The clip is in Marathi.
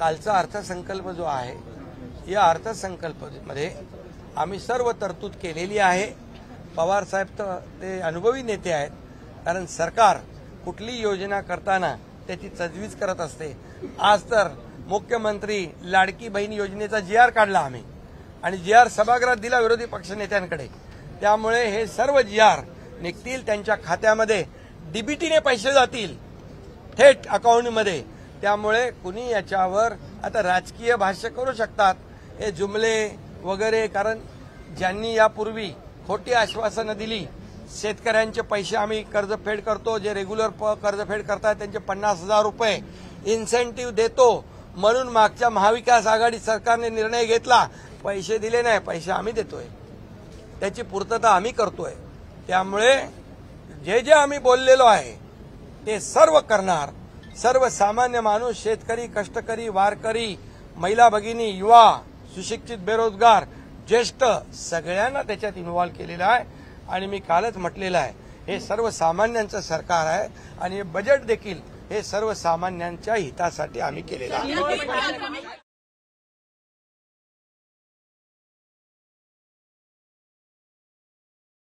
कालचा अर्थसंकल्प जो आहे या अर्थसंकल्पामध्ये आम्ही सर्व तरतूद केलेली आहे। पवार साहेब तर ते अनुभवी नेते आहेत, कारण सरकार कुठली योजना करताना त्याची तजवीज करत असते। आज तर मुख्यमंत्री लाडकी बहीण योजनेचा GR काढला आम्ही आणि GR सभागृहात दिला विरोधी पक्षनेत्यांकडे। त्यामुळे हे सर्व GR निघतील, त्यांच्या खात्यामध्ये डीबीटीने पैसे जातील थेट अकाउंटमध्ये। त्यामुळे कुणी याच्यावर आता राजकीय भाष्य करू शकतात, हे जुमले वगैरे, कारण ज्यांनी यापूर्वी खोटी आश्वासनं दिली, शेतकऱ्यांचे पैसे आम्ही कर्जफेड करतो, जे रेग्युलर कर्जफेड करतात त्यांचे 50,000 रुपये इन्सेंटिव्ह देतो म्हणून मागच्या महाविकास आघाडी सरकारने निर्णय घेतला, पैसे दिले नाही, पैसे आम्ही देतोय, त्याची पूर्तता आम्ही करतोय। त्यामुळे जे जे आम्ही बोललेलो आहे ते सर्व करणार। सर्वसामान्य माणूस, शेतकरी, कष्टकरी, वारकरी, महिला भगिनी, युवा, सुशिक्षित, बेरोजगार, ज्येष्ठ सगळ्यांना त्याच्यात इन्व्हॉल्व केलेला आहे। आणि मी कालच म्हटलेलं आहे, हे सर्वसामान्यांचं सरकार आहे आणि बजेट देखील हे सर्वसामान्यांच्या हितासाठी आम्ही केलेलं आहे।